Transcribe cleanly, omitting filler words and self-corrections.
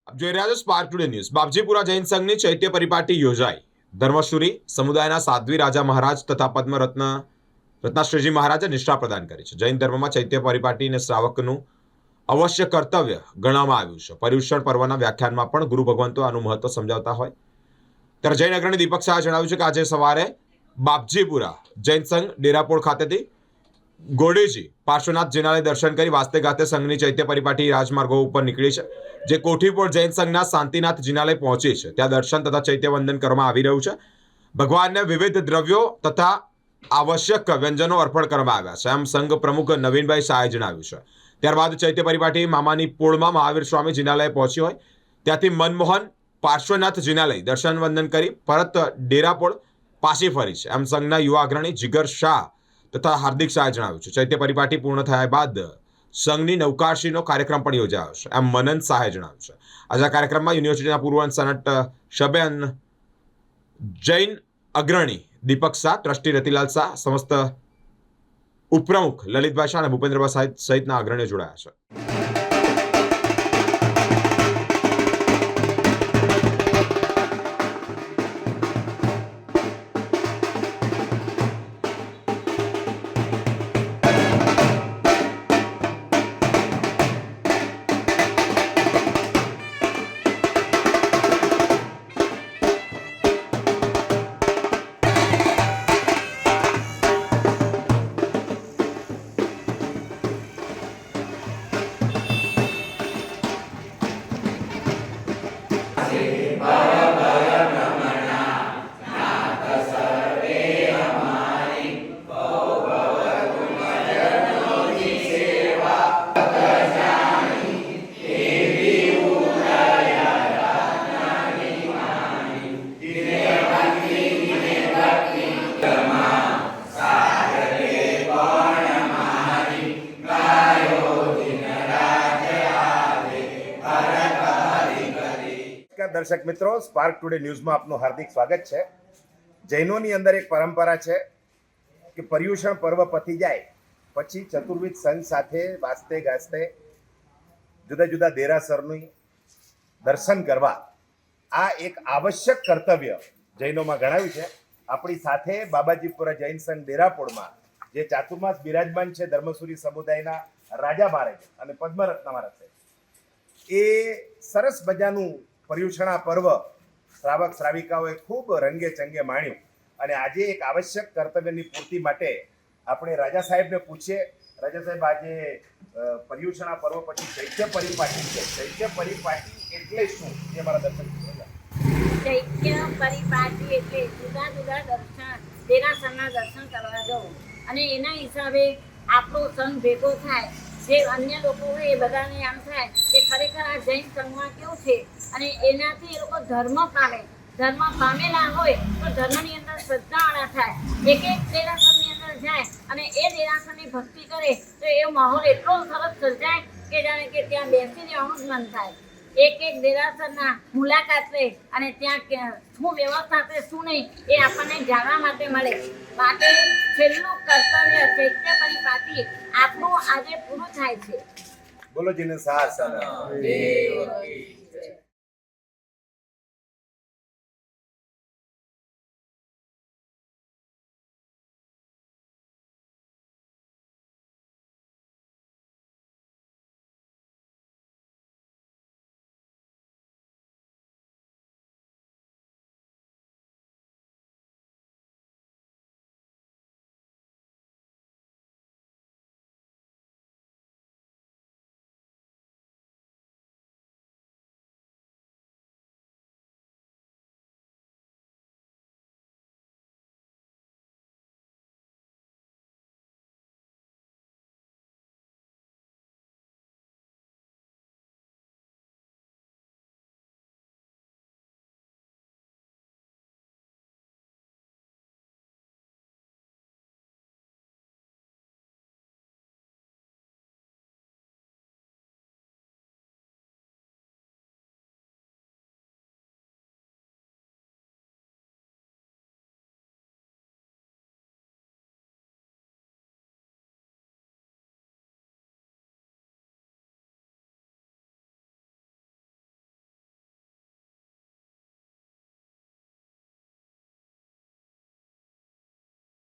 આપ જોઈ રહ્યા છો સ્પાર્ક ટુડે ન્યૂઝ। બાપજીપુરા જૈન સંઘની ચૈત્ય પરિપાટી યોજાઈ। ધર્મશુરી સમુદાયના સાધ્વી રાજા મહારાજ તથા પદ્મરત્ન રત્નાશ્રીજી મહારાજે નિષ્ઠા પ્રદાન કરી છે। જૈન ધર્મમાં ચૈત્ય પરિપાટીને શ્રાવકનું અવશ્ય કર્તવ્ય ગણવામાં આવ્યું છે। પર્યુષણ પર્વના વ્યાખ્યાનમાં પણ ગુરુ ભગવંતો આનું મહત્વ સમજાવતા હોય ત્યારે જૈન અગ્રણી દીપક શાહે જણાવ્યું છે કે આજે સવારે બાપજીપુરા જૈન સંઘ ડેરાપોળ ખાતેથી ગોડીજી પાર્શ્વનાથ જિનાલય દર્શન કરી વાસ્તે ગાતે સંઘની ચૈત્ય પરિપાટી રાજમાર્ગો ઉપર નીકળી છે, જે કોઠીપોળ જૈન સંઘના શાંતિનાથ જિનાલય પહોંચી છે। ત્યાં દર્શન તથા ચૈત્ય વંદન કરવામાં આવી રહ્યું છે। ભગવાનને વિવિધ દ્રવ્યો તથા આવશ્યક વ્યંજનો અર્પણ કરવામાં આવ્યા છે, એમ સંઘ પ્રમુખ નવીનભાઈ શાહે જણાવ્યું છે। ત્યારબાદ ચૈત્ય પરિપાટી મામાની પોળમાં મહાવીર સ્વામી જિનાલય પહોંચી હોય ત્યાંથી મનમોહન પાર્શ્વનાથ જિનાલય દર્શન વંદન કરી પરત ડેરાપોળ પાછી ફરી છે, એમ સંઘના યુવા અગ્રણી જીગર શાહ તથા હાર્દિક શાહે જણાવ્યું છે। ચૈત્ય પરિપાટી પૂર્ણ થયા બાદ સંઘની નૌકાશીનો કાર્યક્રમ પણ યોજાયો છે, એમ મનન શાહે જણાવ્યું છે। આજે આ કાર્યક્રમમાં યુનિવર્સિટીના પૂર્વ સનટ શબેન જૈન અગ્રણી દીપક શાહ, ટ્રસ્ટી રતિલાલ શાહ, સમસ્ત ઉપપ્રમુખ લલિતભાઈ શાહ અને ભૂપેન્દ્રભાઈ સહિતના અગ્રણીઓ જોડાયા છે। દર્શક મિત્રો, સ્પાર્ક ટુડે ન્યૂઝમાં આપનું હાર્દિક સ્વાગત છે। જૈનોની અંદર એક પરંપરા છે કે પર્યુષણ પર્વ પતી જાય પછી ચતુર્વિધ સંઘ સાથે વાસ્તે ગાસ્તે જુદા જુદા દેરાસરનું દર્શન કરવા આ એક આવશ્યક કર્તવ્ય જૈનોમાં ગણાવ્યું છે। આપણી સાથે બાબાજીપુરા જૈન સંઘ ડેરાપોળમાં જે ચાતુર્માસ બિરાજમાન છે ધર્મસુરી સમુદાયના રાજા મહારાજ અને પદ્મરત્ન મહારાજ એ સરસ મજાનું પર્યુષણા પર્વ શ્રાવક શ્રાવિકાઓએ ખૂબ રંગે ચંગે માણ્યું અને આજે એક આવશ્યક કર્તવ્યની પૂર્તિ માટે આપણે રાજા સાહેબને પૂછીએ। રાજા સાહેબ, આજે પર્યુષણા પર્વ પછી ચૈત્ય પરિપાટી છે, ચૈત્ય પરિપાટી એટલે શું એ મારા દર્શક ચૈત્ય પરિપાટી એટલે જુદા જુદા દર્શન દેરાસરના દર્શન કરવા જવું અને એના હિસાબે આપણો સંઘ ભેગો થાય। જે અન્ય લોકો હોય એ બધાને આમ થાય કે ખરેખર આ જૈન સંઘમાં કેવું છે અને એનાથી એ લોકો ધર્મ પામેલા હોય તો ધર્મની અંદર શ્રદ્ધાવાળા થાય। એક એક દેરાસરની અંદર જાય અને એ દેરાસરની ભક્તિ કરે તો એ માહોલ એટલો સરસ સર્જાય કે જાણે કે ત્યાં બેસીને આવું જ મન થાય। એક એક દેરાસરના મુલાકાત લે અને ત્યાં શું વ્યવસ્થા છે શું નહીં એ આપણને જાણવા માટે મળે। માટે છેલ્લું કર્તવ્ય ચૈત્ય પરિપાટી આપણું આજે પૂરું થાય છે। બોલો જીને સાહસ